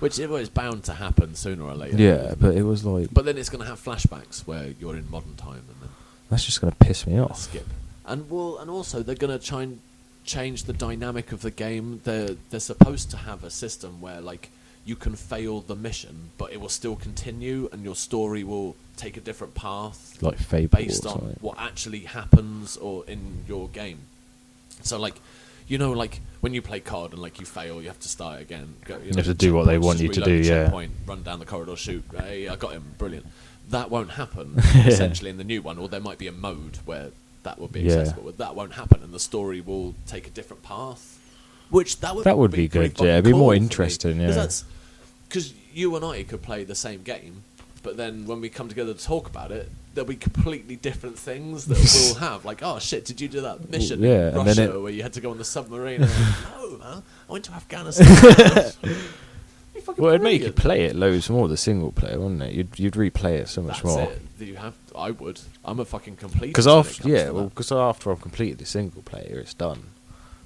Which is bound to happen sooner or later. Yeah, but it was like But then it's going to have flashbacks where you're in modern time and then that's just gonna piss me off. skip. And also they're going to try and change the dynamic of the game. They're supposed to have a system where like you can fail the mission, but it will still continue, and your story will take a different path, Like Fable based or on something. what actually happens or in your game. So like, you know, like when you play COD and like you fail, you have to start again. You have to do what they want you to do, yeah. Checkpoint, run down the corridor, shoot. Hey, I got him, brilliant. That won't happen essentially in the new one, or there might be a mode where that will be Yeah. accessible. But that won't happen, and the story will take a different path. Which that would be pretty good, fucking yeah, it'd be cool more for me. interesting, yeah. Because you and I could play the same game, but then when we come together to talk about it, there'll be completely different things that we'll have. Like, oh shit, did you do that mission Yeah, in and Russia then where you had to go on the submarine? And no, man, I went to Afghanistan. Well, it'd make you play it loads more, the single player, wouldn't it? You'd replay it so much That's more. it. I would. I'm a fucking completist. Because when it after, comes to that. because after I've completed the single player, it's done.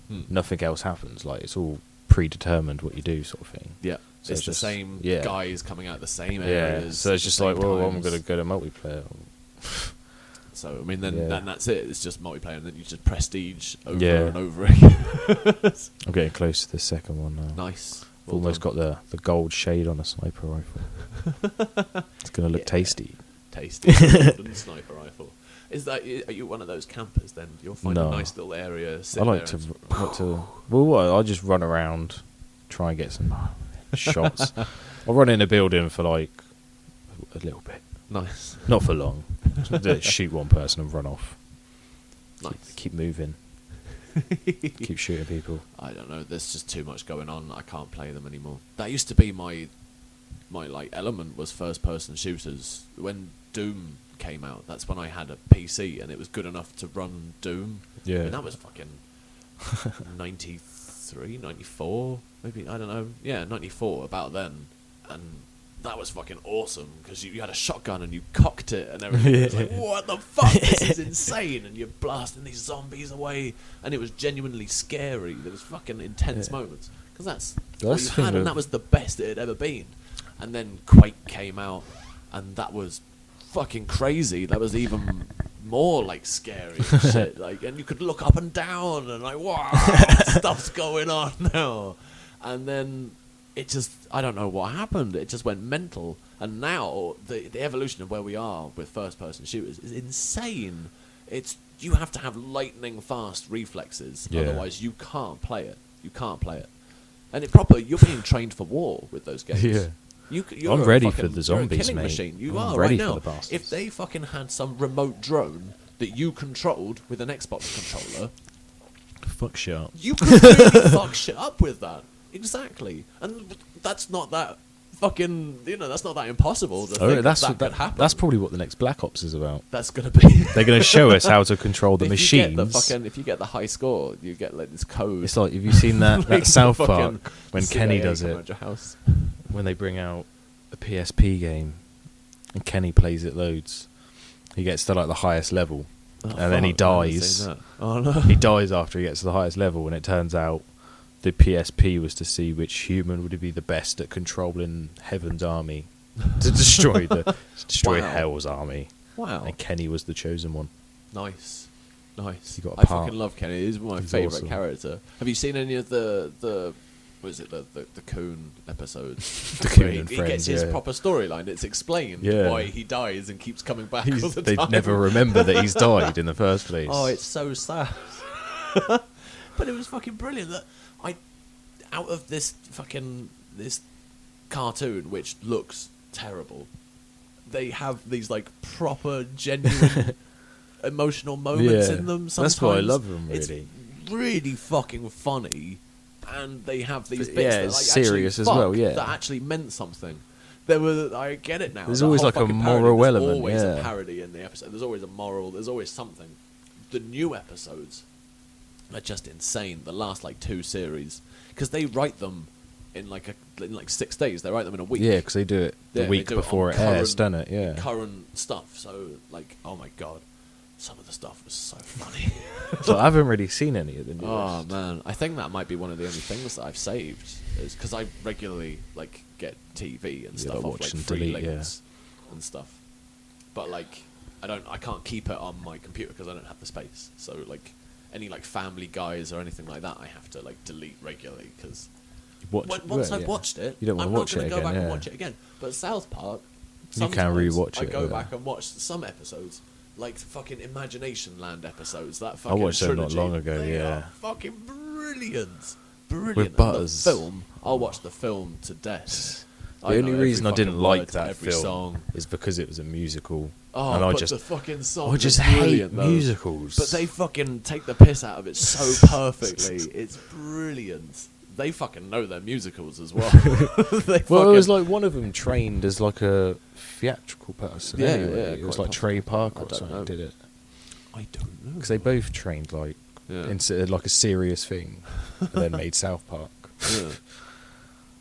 Hmm. Nothing else happens. Like it's all predetermined what you do, sort of thing. Yeah, So it's it's the just- same yeah. guys coming out the same Yeah. areas. So it's at just the like, same well, I'm times. gonna go to multiplayer. So I mean, then Yeah. that's it. It's just multiplayer, and then you just prestige over Yeah. and over again. I'm getting close to the second one now. Nice. I've almost got the gold shade on a sniper rifle. It's gonna look Yeah. tasty. Tasty golden sniper rifle. Are you one of those campers then? You'll find No. a nice little area. Sit I like there to, and- like to. Well, what, I just run around, try and get some shots. I'll run in a building for like a little bit, Nice. not for long. Just shoot one person and run off. Nice. Keep moving. Keep shooting people. I don't know. There's just too much going on. I can't play them anymore. That used to be my my like element was first person shooters. When Doom came out, that's when I had a PC and it was good enough to run Doom. Yeah. And that was fucking 93, 94, maybe, I don't know. Yeah, 94, about then. And that was fucking awesome because you had a shotgun and you cocked it and everything. It was like, what the fuck? This is insane. And you're blasting these zombies away, and it was genuinely scary. There was fucking intense moments because that's what you had, and that was the best it had ever been. And then Quake came out, and that was fucking crazy. That was even more like scary and shit. Like, and you could look up and down and like, wow, stuff's going on now. And then it just, I don't know what happened. It just went mental. And now the evolution of where we are with first person shooters is insane. You have to have lightning fast reflexes, otherwise you can't play it. You can't play it. And you're being trained for war with those games. Yeah. You're I'm ready for the you're a zombies, killing mate. machine. You I'm are ready right for now. the bastards. If they fucking had some remote drone that you controlled with an Xbox controller, fuck shit up. you could really fuck shit up with that. Exactly. And that's not that fucking, that's not that impossible to think that could happen. That's probably what the next Black Ops is about. That's going to be... They're going to show us how to control the machines. If you get the high score, you get like this code. It's like, have you seen that, Like that South the Park fucking when CIA Kenny does come it? around your house. When they bring out a PSP game and Kenny plays it loads, he gets to like the highest level, and then he dies. Oh no! He dies after he gets to the highest level, and it turns out the PSP was to see which human would be the best at controlling Heaven's army to destroy Hell's army. Wow! And Kenny was the chosen one. Nice. He got a I part. fucking love Kenny. He's my He's favourite awesome. character. Have you seen any of the what is it, the Coon episodes? The Coon Where and he Friends, gets his yeah. proper storyline. It's explained Yeah. why he dies and keeps coming back all the They time. never remember that he's died in the first place. Oh, it's so sad. But it was fucking brilliant that out of this cartoon, which looks terrible, they have these like proper, genuine, emotional moments in them. Sometimes That's why I love them. Really, it's really fucking funny, and they have these bits Yeah, that it's like serious actually as well, fuck, yeah. that actually meant something. I get it now. There's The always whole like a fucking parody, moral there's element, always a yeah. parody in the episode. There's always a moral. There's always something. The new episodes are just insane. The last like 2 series, because they write them in like 6 days. They write them in a week. yeah, because they do it the Yeah, week they do before it on airs, don't it? Yeah. current stuff. So like, oh my god, some of the stuff was so funny. So I haven't really seen any of the new. Oh man, I think that might be one of the only things that I've saved, is because I regularly like get TV and stuff like off watch like and free delete, links and stuff. But like, I can't keep it on my computer because I don't have the space. So like, any like Family Guys or anything like that, I have to like delete regularly because once I've watched it, You don't wanna I'm watch not it going to go again, back and yeah. watch it again. But South Park, You can sometimes rewatch I it, go yeah. back and watch some episodes. Like fucking Imagination Land episodes. That I fucking watched them not trilogy, long ago, they yeah. are fucking brilliant. Brilliant. With And Butters. The film, I'll watch the film to death. The only reason I didn't like that every film song. is because it was a musical. Oh, and but the fucking song. I just is hate brilliant, though. musicals. But they fucking take the piss out of it so perfectly. It's brilliant. They fucking know their musicals as well. Well, it was like one of them trained as like a theatrical person. Yeah, anyway. yeah, It was quite like Trey Parker I or don't something know. did it. I don't know. Because they both trained like Yeah. into like a serious thing, and then made South Park. Yeah.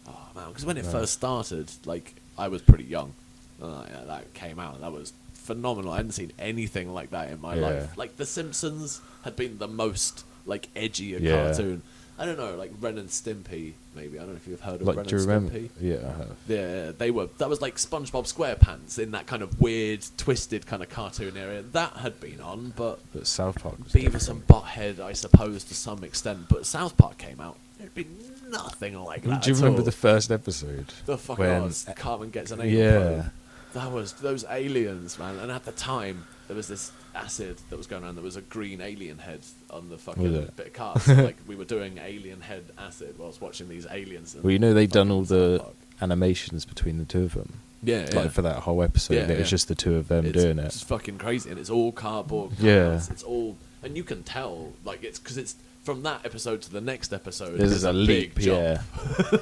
Oh man, because when it first started, like I was pretty young. Yeah, that came out. That was phenomenal. I hadn't seen anything like that in my Yeah. life. Like The Simpsons had been the most like edgier Yeah. cartoon. I don't know, like Ren and Stimpy. Maybe I don't know if you've heard of Like, Ren do you and remember? Stimpy. Yeah, I have. Yeah, they were. That was like SpongeBob SquarePants in that kind of weird, twisted kind of cartoon area. That had been on, but But South Park was Beavis different. and Butthead, I suppose, to some extent. But South Park came out. There'd been nothing like that. Do you at remember all. the first episode? The fucking when- Cartman gets an alien Yeah. probe. That was those aliens, man. And at the time, there was this acid that was going around. There was a green alien head on the fucking Was it? bit of cast. Like we were doing alien head acid whilst watching these aliens. Well, you know they'd done all fucking the South Park. animations between the two of them. Yeah, Like for that whole episode, Yeah, it was yeah. just the two of them It's doing it. fucking crazy, and it's all cardboard. Yeah. It's all, and you can tell, like it's because it's from that episode to the next episode. There's a big leap, jump.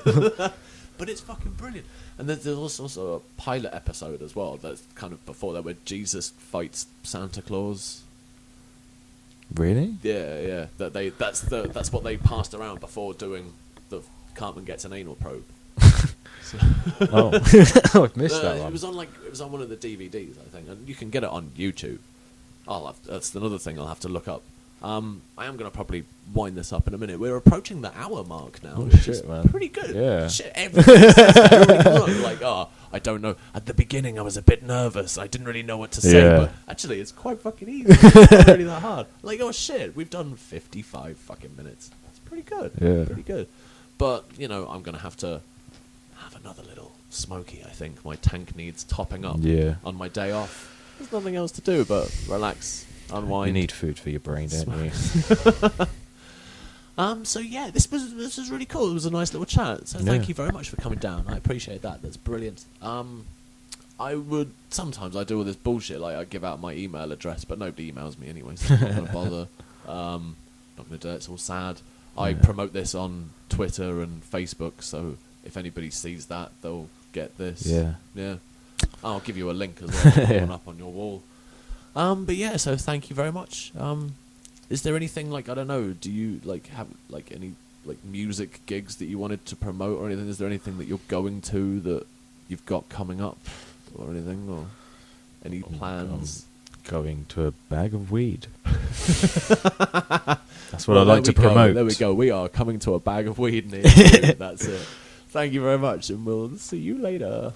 yeah. but it's fucking brilliant. And there's also a pilot episode as well that's kind of before that where Jesus fights Santa Claus. Really? Yeah. That's what they passed around before doing the Cartman gets an anal probe. So Oh, I've missed that one. It was on one of the DVDs, I think, and you can get it on YouTube. That's another thing I'll have to look up. I am going to probably wind this up in a minute. We're approaching the hour mark now, which is man. pretty good. Yeah. Shit, everything says really good. Like, I don't know. At the beginning, I was a bit nervous. I didn't really know what to say, but actually, it's quite fucking easy. It's not really that hard. Like, oh shit, we've done 55 fucking minutes. That's pretty good. Yeah. Pretty good. But, I'm going to have another little smoky, I think. My tank needs topping up on my day off. There's nothing else to do but relax, unwind. You need food for your brain, don't you? So yeah, this was really cool. It was a nice little chat. So thank you very much for coming down. I appreciate that. That's brilliant. Sometimes I do all this bullshit, like I give out my email address, but nobody emails me anyway, so I'm not going to bother. Not going to do it. It's all sad. I promote this on Twitter and Facebook, so if anybody sees that, they'll get this. Yeah. I'll give you a link as well, put one up on your wall. But yeah, so thank you very much. Is there anything, like, I don't know, do you have any music gigs that you wanted to promote or anything? Is there anything that you're going to that you've got coming up or anything, or any plans? Going to a bag of weed. That's what I like to promote. There we go. We are coming to a bag of weed near you. That's it. Thank you very much, and we'll see you later.